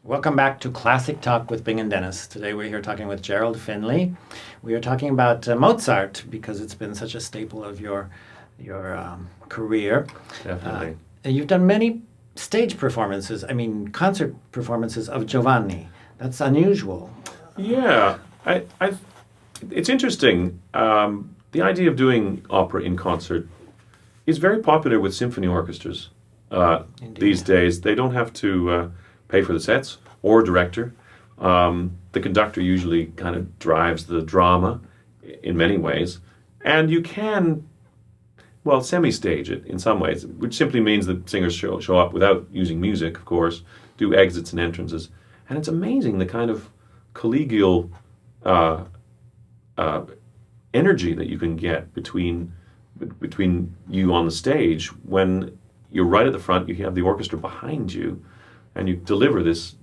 Welcome back to Classic Talk with Bing and Dennis. Today we're here talking with Gerald Finley. We are talking about Mozart because it's been such a staple of your career. Definitely. You've done many stage performances, concert performances of Giovanni. That's unusual. Yeah, it's interesting. The idea of doing opera in concert is very popular with symphony orchestras these days. They don't have to pay for the sets or director. The conductor usually kind of drives the drama in many ways. And you can, well, semi-stage it in some ways, which simply means that singers show up without using music, of course, do exits and entrances. And it's amazing the kind of collegial energy that you can get between you on the stage when you're right at the front, you have the orchestra behind you, and you deliver this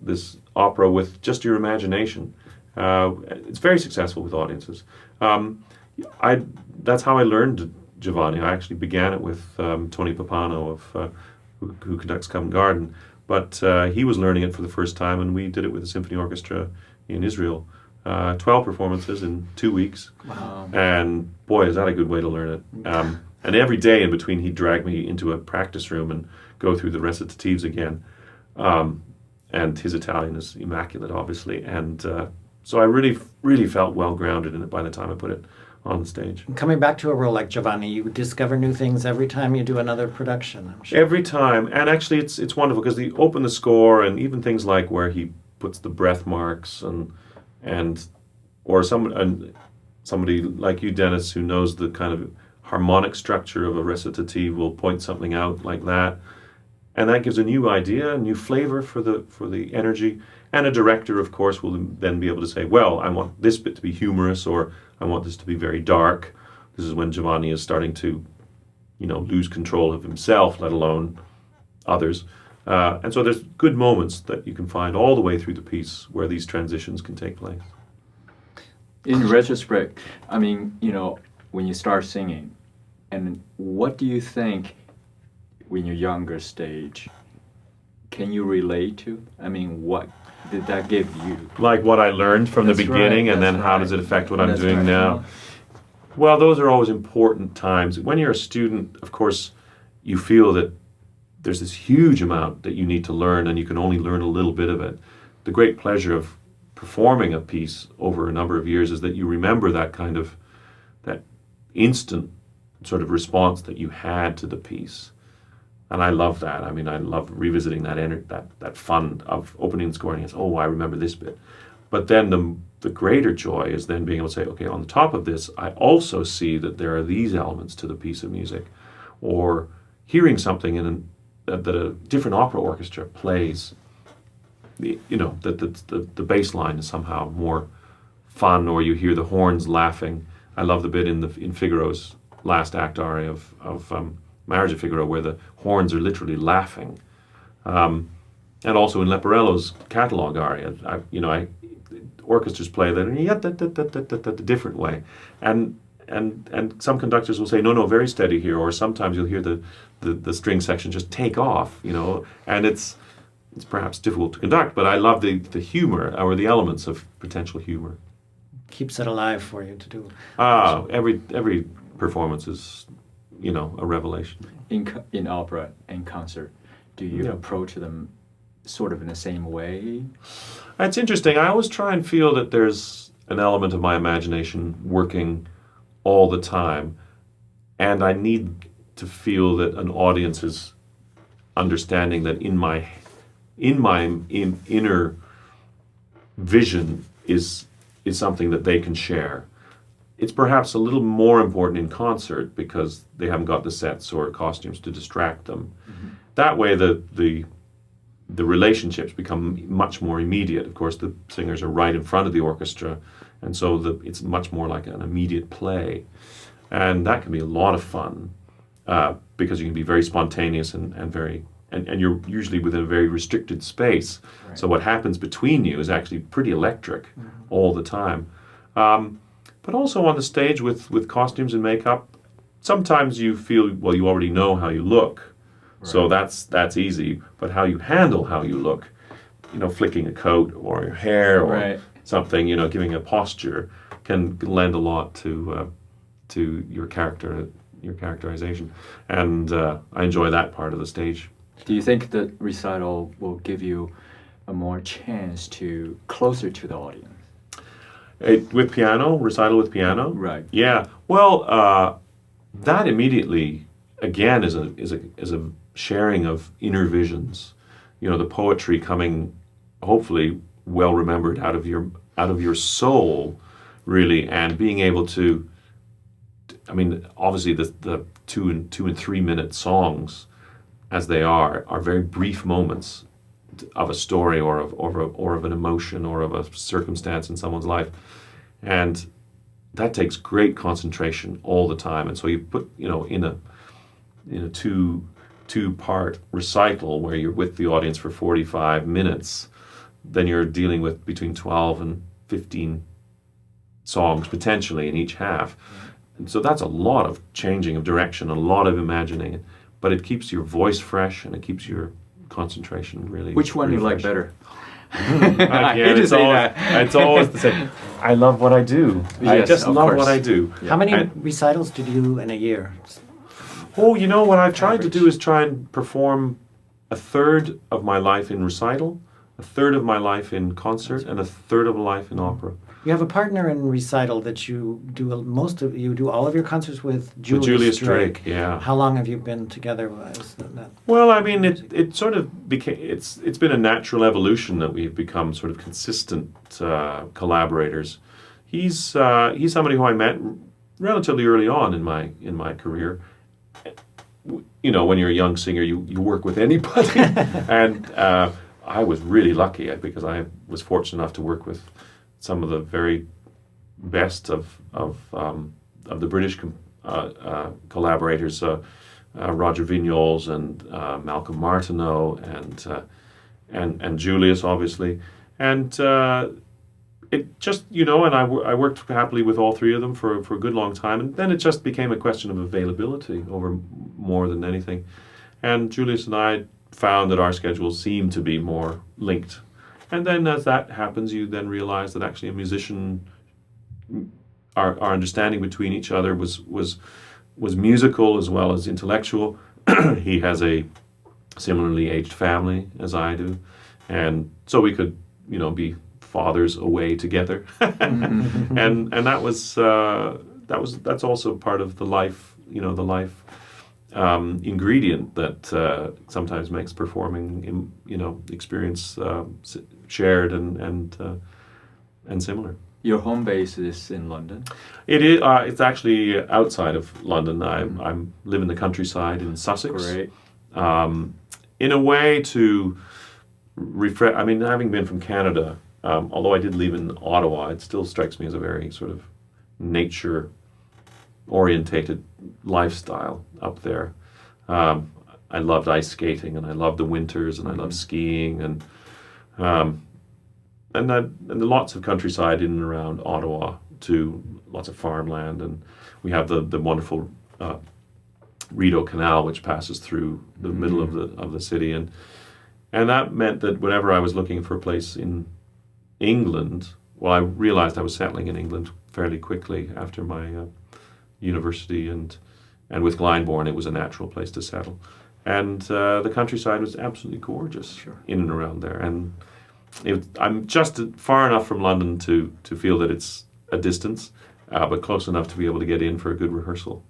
opera with just your imagination. It's very successful with audiences. That's how I learned Giovanni. I actually began it with Tony Pappano who conducts Covent Garden, but he was learning it for the first time, and we did it with the symphony orchestra in Israel. 12 performances in 2 weeks. Wow. And boy, is that a good way to learn it. And every day in between, he'd drag me into a practice room and go through the recitatives again. And his Italian is immaculate, obviously. And so I really, really felt well grounded in it by the time I put it on the stage. Coming back to a role like Giovanni, you discover new things every time you do another production, I'm sure. Every time. And actually, it's wonderful because they open the score and even things like where he puts the breath marks or somebody like you, Dennis, who knows the kind of harmonic structure of a recitative will point something out like that. And that gives a new idea, a new flavor for the energy. And a director, of course, will then be able to say, well, I want this bit to be humorous, or I want this to be very dark. This is when Giovanni is starting to, lose control of himself, let alone others. And so there's good moments that you can find all the way through the piece where these transitions can take place. In retrospect, when you start singing, and what do you think when you're younger stage, can you relate to? What did that give you? Like what I learned from the beginning, and then how does it affect what I'm doing now? Well, those are always important times. When you're a student, of course, you feel that there's this huge amount that you need to learn, and you can only learn a little bit of it. The great pleasure of performing a piece over a number of years is that you remember that instant sort of response that you had to the piece. And I love that. I love revisiting that fun of opening the score and saying, oh, I remember this bit. But then the greater joy is then being able to say, okay, on the top of this, I also see that there are these elements to the piece of music, or hearing something that a different opera orchestra plays. That the bass line is somehow more fun, or you hear the horns laughing. I love the bit in Figaro's last act aria of Marriage of Figaro, where the horns are literally laughing, and also in Leporello's catalog aria. Orchestras play that a different way, and some conductors will say no, very steady here, or sometimes you'll hear the string section just take off, and it's perhaps difficult to conduct, but I love the humor, or the elements of potential humor. Keeps it alive for you to do. Every performance is, a revelation. In opera and concert, do you approach them sort of in the same way? It's interesting. I always try and feel that there's an element of my imagination working all the time, and I need to feel that an audience is understanding that in my inner vision is something that they can share. It's perhaps a little more important in concert because they haven't got the sets or costumes to distract them. Mm-hmm. That way the relationships become much more immediate. Of course, the singers are right in front of the orchestra, and so it's much more like an immediate play. And that can be a lot of fun because you can be very spontaneous and you're usually within a very restricted space. Right. So what happens between you is actually pretty electric all the time. But also on the stage with costumes and makeup, sometimes you feel, well, you already know how you look. Right. So that's easy. But how you handle how you look flicking a coat or your hair or Right. something, giving a posture can lend a lot to your characterization, and I enjoy that part of the stage. Do you think the recital will give you a more chance to closer to the audience? With piano, recital with piano, Right. Yeah. Well, that immediately again is a sharing of inner visions. The poetry coming, hopefully, well remembered out of your soul, really, and being able to. I mean, obviously, the 2 and 3 minute songs, as they are very brief moments of a story or of an emotion or of a circumstance in someone's life, and that takes great concentration all the time. And so you put in a two-part recital where you're with the audience for 45 minutes, then you're dealing with between 12 and 15 songs potentially in each half. And so that's a lot of changing of direction, a lot of imagining, but it keeps your voice fresh and it keeps your concentration really. Which one do you like fresh. better? Again, hate to it's say always, that. it's always the same. I love what I do. I Yes, just of love course. what I do. How many And- recitals do you do in a year? Oh, what I've tried to do Average. is try and perform a third of my life in recital, a third of my life in concert, and a third of a life in opera. You have a partner in recital that you do you do all of your concerts with, With Julius Drake, yeah. How long have you been together? Well, I mean, it sort of became it's been a natural evolution that we've become sort of consistent collaborators. He's somebody who I met relatively early on in my career. When you're a young singer, you work with anybody, and I was really lucky because I was fortunate enough to work with some of the very best of the British collaborators, Roger Vignoles and Malcolm Martineau and Julius, obviously, and it just and I worked happily with all three of them for a good long time, and then it just became a question of availability over more than anything, and Julius and I found that our schedules seemed to be more linked. And then as that happens, you then realize that actually a musician, our understanding between each other was musical as well as intellectual. He has a similarly aged family as I do, and so we could, be fathers away together, and that's also part of the life, the life ingredient that sometimes makes performing, experience shared and similar. Your home base is in London. It is. It's actually outside of London. I live in the countryside in Sussex. Great. In a way to refresh. I mean, having been from Canada, although I did live in Ottawa, it still strikes me as a very sort of nature-orientated lifestyle up there. I loved ice skating, and I loved the winters, and I loved skiing, and lots of countryside in and around Ottawa too. Lots of farmland, and we have the wonderful Rideau Canal, which passes through the middle of the city, and that meant that whenever I was looking for a place in England, well, I realized I was settling in England fairly quickly after my university, and with Glyndebourne, it was a natural place to settle. And the countryside was absolutely gorgeous. Sure. In and around there. And I'm just far enough from London to feel that it's a distance, but close enough to be able to get in for a good rehearsal.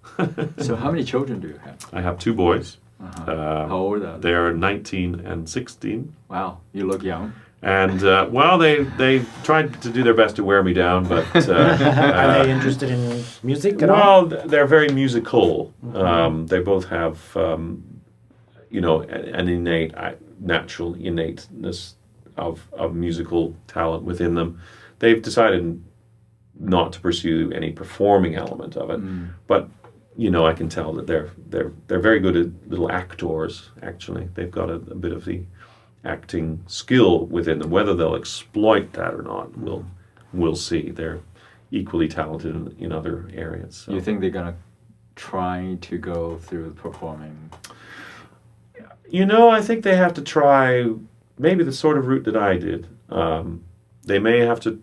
So how many children do you have? I have two boys. How old are they? They are 19 and 16. Wow, you look young. And they tried to do their best to wear me down, but Are they interested in music at all? well, they're very musical. They both have an innate, natural innateness of musical talent within them. They've decided not to pursue any performing element of it, but I can tell that they're very good at little actors. Actually, they've got a bit of the acting skill within them. Whether they'll exploit that or not, we'll see. They're equally talented in other areas. So. You think they're gonna try to go through performing? I think they have to try maybe the sort of route that I did. They may have to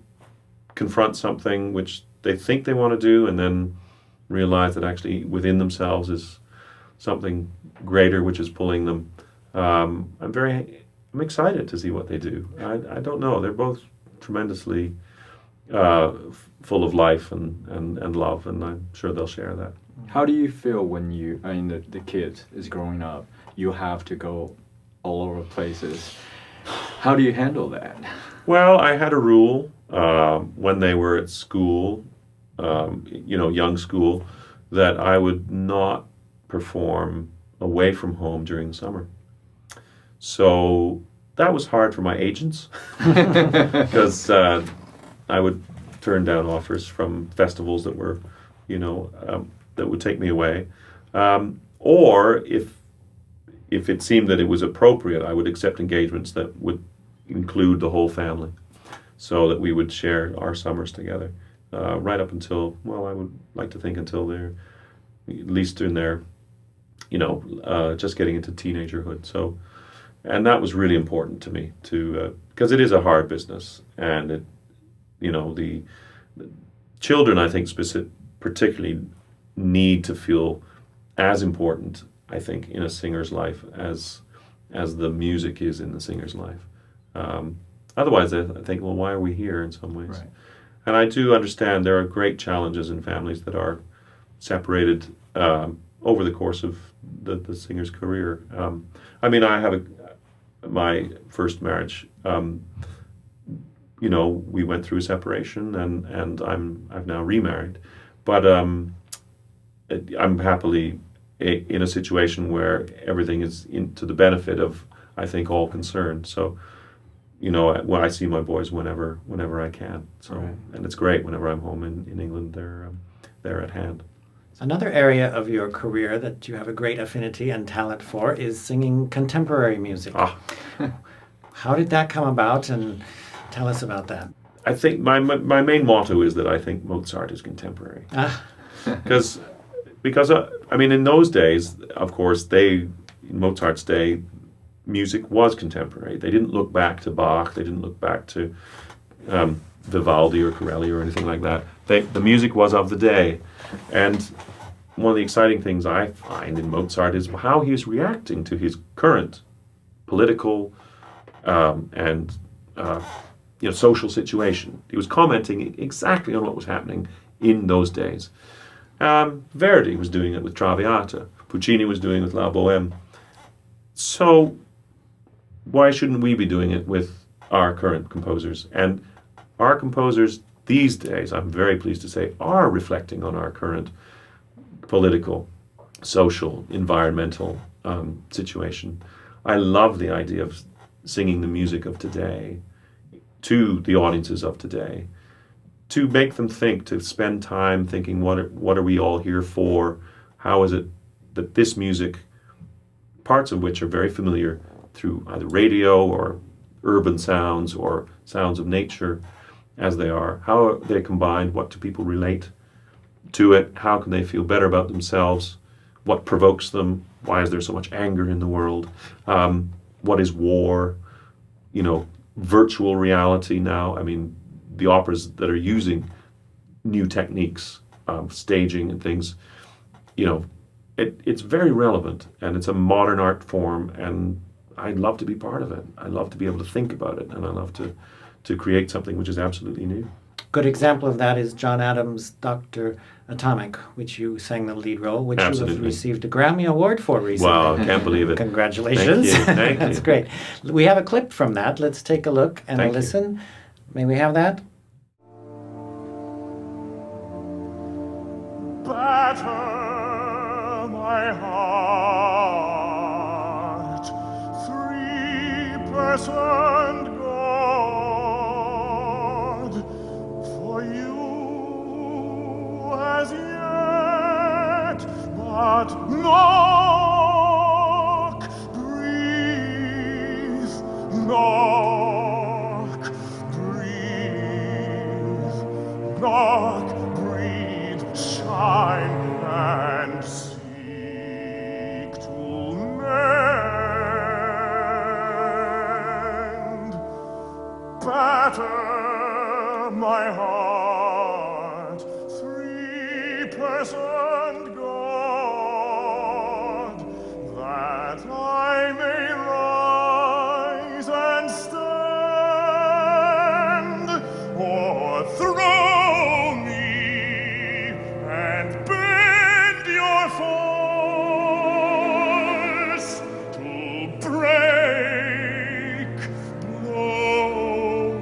confront something which they think they want to do and then realize that actually within themselves is something greater which is pulling them. I'm excited to see what they do. I don't know. They're both tremendously full of life and love, and I'm sure they'll share that. How do you feel when the kid is growing up? You have to go all over places. How do you handle that? Well, I had a rule when they were at school, young school, that I would not perform away from home during the summer. So that was hard for my agents because I would turn down offers from festivals that were, that would take me away. Or if it seemed that it was appropriate, I would accept engagements that would include the whole family so that we would share our summers together right up until, I would like to think until they're at least in their, just getting into teenagerhood. So, and that was really important to me because it is a hard business, and the children, I think, particularly need to feel as important, I think, in a singer's life as the music is in the singer's life. Otherwise, I think, well, why are we here in some ways? Right. And I do understand there are great challenges in families that are separated over the course of the singer's career. I have my first marriage. We went through a separation, and I've now remarried, but I'm happily in a situation where everything is to the benefit of, I think, all concerned. So, when I see my boys whenever I can. So, right. And it's great whenever I'm home in England. They're at hand. Another area of your career that you have a great affinity and talent for is singing contemporary music. How did that come about, and tell us about that? I think my main motto is that I think Mozart is contemporary. Because in those days, of course, in Mozart's day, music was contemporary. They didn't look back to Bach. They didn't look back to Vivaldi or Corelli or anything like that. The music was of the day. And one of the exciting things I find in Mozart is how he's reacting to his current political and social situation. He was commenting exactly on what was happening in those days. Verdi was doing it with Traviata. Puccini was doing it with La Bohème. So why shouldn't we be doing it with our current composers? And our composers these days, I'm very pleased to say, are reflecting on our current political, social, environmental situation. I love the idea of singing the music of today to the audiences of today, to make them think, to spend time thinking, what are we all here for? How is it that this music, parts of which are very familiar through either radio or urban sounds or sounds of nature as they are, how are they combined? What do people relate to it? How can they feel better about themselves? What provokes them? Why is there so much anger in the world? What is war? Virtual reality now. The operas that are using new techniques, staging and things, it's very relevant, and it's a modern art form, and I'd love to be part of it. I love to be able to think about it, and I love to create something which is absolutely new. Good example of that is John Adams' Dr. Atomic, which you sang the lead role, which you have received a Grammy Award for recently. Wow, I can't believe it. Congratulations. Thank you. That's great. We have a clip from that. Let's take a look and listen. May we have that? Batter my heart, 3% God, for you as yet, but knock, breathe, knock, breathe, knock, breathe, shine and seek to mend. batter my heart, three-personed God, that I may rise and stand, or throw me and bend your force to break, blow,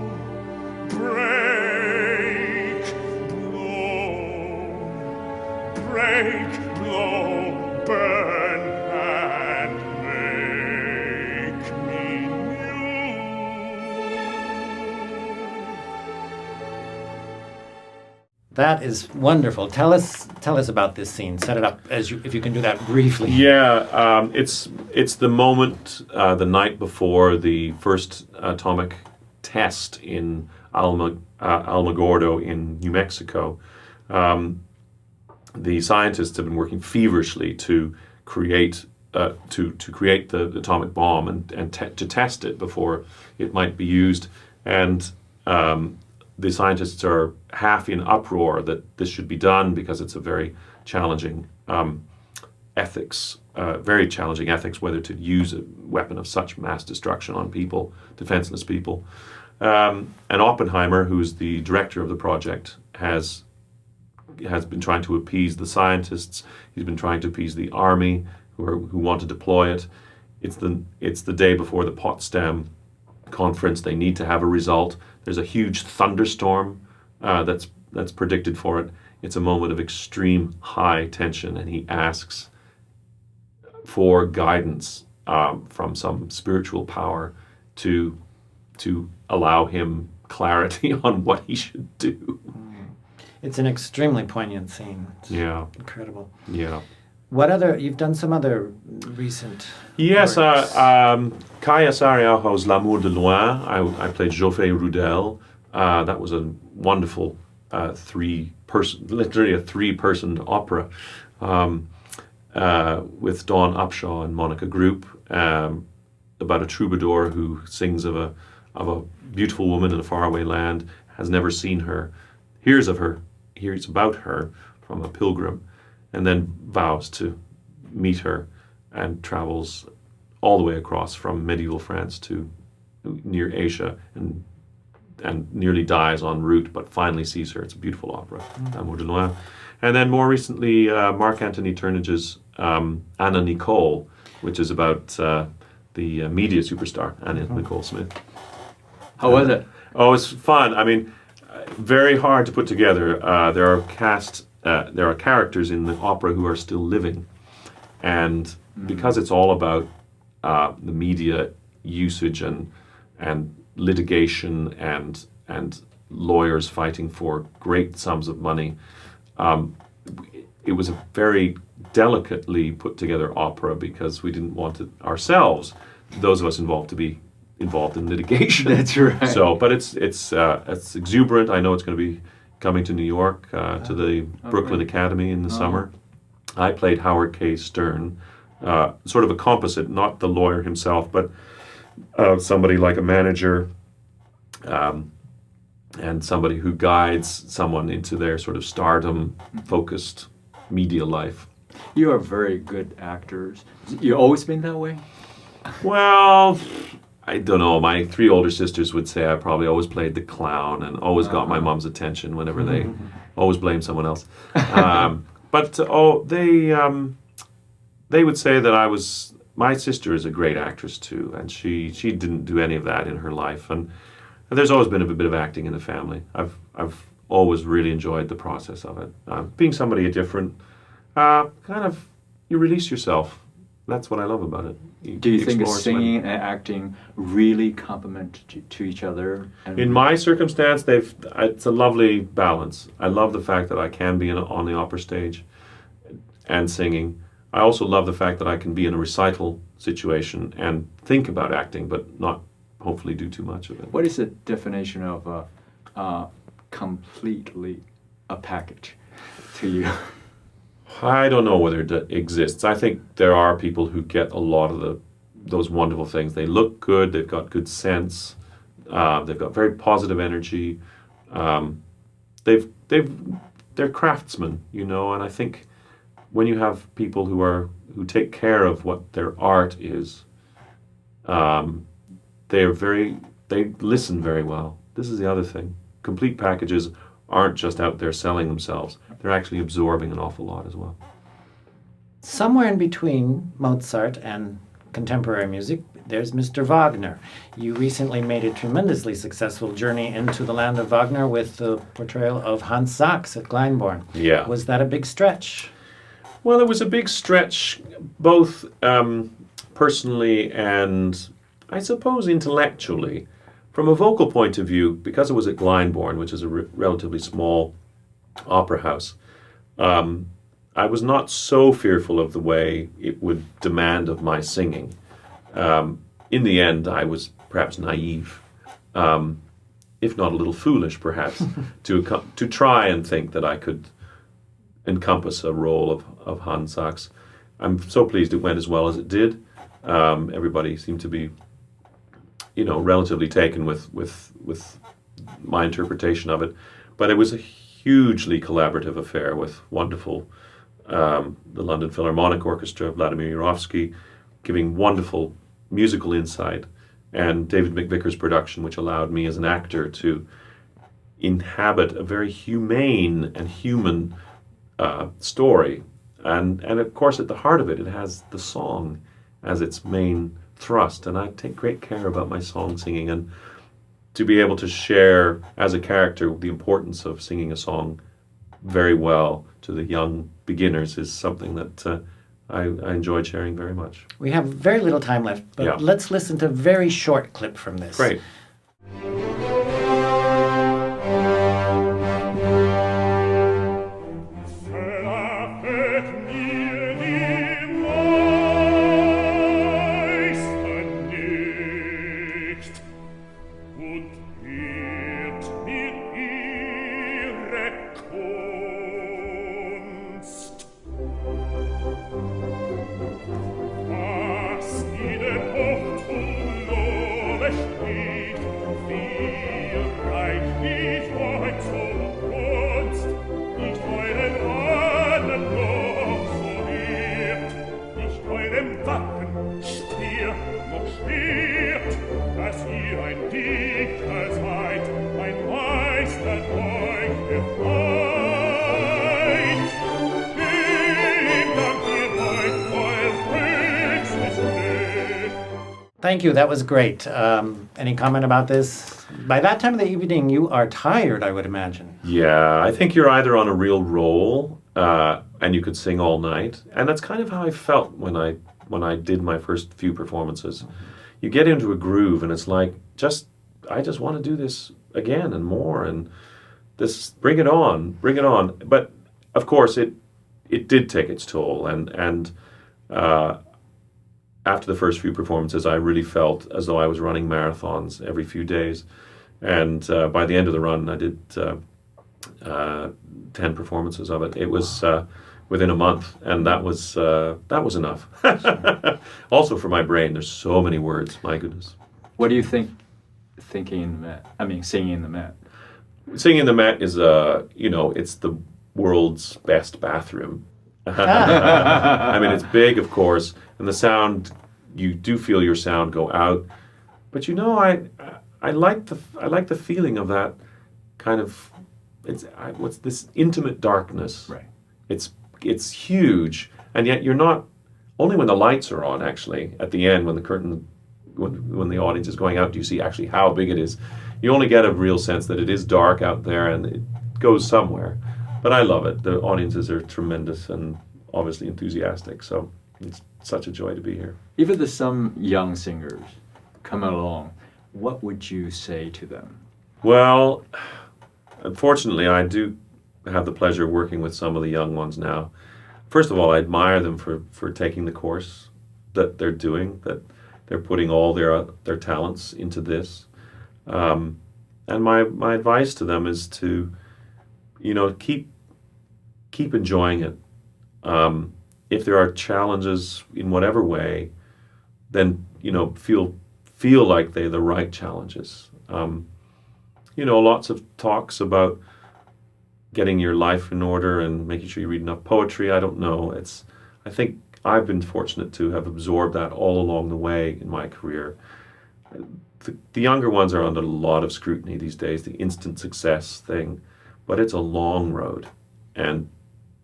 break, blow, burn, and make me new. That is wonderful. Tell us about this scene. Set it up if you can do that briefly. Yeah, it's the moment, the night before the first atomic test in Alamogordo in New Mexico. The scientists have been working feverishly to create create the atomic bomb and to test it before it might be used. And the scientists are half in uproar that this should be done because it's a very challenging ethics, whether to use a weapon of such mass destruction on people, defenseless people. And Oppenheimer, who's the director of the project, has been trying to appease the scientists. He's been trying to appease the army who want to deploy it. It's the day before the Potsdam conference. They need to have a result. There's a huge thunderstorm that's predicted for it. It's a moment of extreme high tension, and he asks for guidance from some spiritual power to allow him clarity on what he should do. It's an extremely poignant scene. It's Yeah, incredible. yeah. You've done some other recent Yes, works. Kaya Sariaho's L'amour de loin. I played Joffé Rudel. That was a wonderful literally a three-person opera with Dawn Upshaw and Monica Group, about a troubadour who sings of a beautiful woman in a faraway land, has never seen her, hears about her from a pilgrim, and then vows to meet her and travels all the way across from medieval France to near Asia and nearly dies en route, but finally sees her. It's a beautiful opera, Amour de loin. And then more recently, Mark Anthony Turnage's Anna Nicole, which is about the media superstar Anna Nicole Smith. How was it? Oh, it's fun. I mean, very hard to put together. There are characters in the opera who are still living, and because it's all about the media usage and litigation and lawyers fighting for great sums of money, it was a very delicately put together opera because we didn't want it ourselves, those of us involved, to be involved in litigation. That's right. So, but it's exuberant. I know it's going to be coming to New York to the Brooklyn Academy in the summer. I played Howard K. Stern, sort of a composite, not the lawyer himself, but somebody like a manager and somebody who guides someone into their sort of stardom-focused media life. You are very good actors. You always been that way? Well, I don't know. My three older sisters would say I probably always played the clown and always got my mom's attention whenever they always blame someone else. But they would say that my sister is a great actress too, and she didn't do any of that in her life. And there's always been a bit of acting in the family. I've always really enjoyed the process of it. Being somebody different, you release yourself. That's what I love about it. Do you think explore singing and acting really complement to each other? In my circumstance, it's a lovely balance. I love the fact that I can be on the opera stage and singing. I also love the fact that I can be in a recital situation and think about acting, but not hopefully do too much of it. What is the definition of completely a package to you? I don't know whether it exists. I think there are people who get a lot of those wonderful things. They look good, they've got good sense, They've got very positive energy. They're craftsmen, you know, and I think when you have people who take care of what their art is, they listen very well. This is the other thing. Complete packages aren't just out there selling themselves. They're actually absorbing an awful lot as well. Somewhere in between Mozart and contemporary music, there's Mr. Wagner. You recently made a tremendously successful journey into the land of Wagner with the portrayal of Hans Sachs at Glyndebourne. Yeah. Was that a big stretch? Well, it was a big stretch, both personally and I suppose intellectually. From a vocal point of view, because it was at Glyndebourne, which is a relatively small opera house, I was not so fearful of the way it would demand of my singing. In the end, I was perhaps naive, if not a little foolish, perhaps, to try and think that I could encompass a role of Hans Sachs. I'm so pleased it went as well as it did. Everybody seemed to be, you know, relatively taken with my interpretation of it. But it was a hugely collaborative affair with wonderful, the London Philharmonic Orchestra, Vladimir Yurovsky, giving wonderful musical insight, and David McVicker's production, which allowed me as an actor to inhabit a very humane and human story. And of course, at the heart of it, it has the song as its main thrust. And I take great care about my song singing, and to be able to share as a character the importance of singing a song very well to the young beginners is something that I enjoyed sharing very much. We have very little time left, but Yeah. let's listen to a very short clip from this. Great. Verratet mir die Meister nicht und hört mir ihre Kunst. Was ihnen Hocht und Lobe steht, wie reichlich Wahrheit so Kunst, nicht euren Ahnen noch so wert, nicht eurem Wappen, Stier noch Schwert, dass ihr ein Dichter seid, ein Meister euch befreit. Dem dankt ihr euch euer höchstes Glück. Thank you. That was great. Any comment about this? By that time of the evening, you are tired, I would imagine. Yeah, I think you're either on a real roll and you could sing all night, and that's kind of how I felt when I did my first few performances. You get into a groove, and it's like I just want to do this again and more, and this bring it on. But of course, it did take its toll, and after the first few performances, I really felt as though I was running marathons every few days. And by the end of the run, I did 10 performances of it. It was within a month, and that was enough. Also for my brain, there's so many words. My goodness. What do you think? Singing in the Met. Singing in the Met is it's the world's best bathroom. I mean, it's big, of course, and the sound, you do feel your sound go out. But I like the feeling of that kind of what's this intimate darkness. Right. It's huge, and yet you're not. Only when the lights are on, actually, at the end, when the curtain, when the audience is going out, do you see actually how big it is. You only get a real sense that it is dark out there and it goes somewhere. But I love it. The audiences are tremendous and obviously enthusiastic. So it's such a joy to be here. If there's some young singers coming along, what would you say to them? Well, unfortunately, I do have the pleasure of working with some of the young ones now. First of all, I admire them for taking the course that they're doing, that they're putting all their talents into this. And my advice to them is to, keep enjoying it. If there are challenges in whatever way, then feel like they're the right challenges. Lots of talks about getting your life in order and making sure you read enough poetry. I don't know. I think I've been fortunate to have absorbed that all along the way in my career. The younger ones are under a lot of scrutiny these days, the instant success thing, but it's a long road. And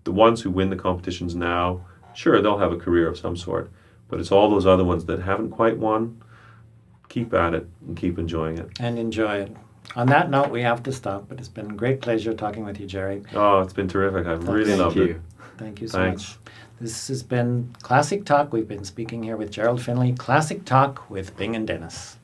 the ones who win the competitions now, sure, they'll have a career of some sort, but it's all those other ones that haven't quite won. Keep at it and keep enjoying it. And enjoy it. On that note, we have to stop, but it's been a great pleasure talking with you, Jerry. Oh, it's been terrific. I've really loved it. Thank you so Thanks. much. This has been Classic Talk. We've been speaking here with Gerald Finley. Classic Talk with Bing and Dennis.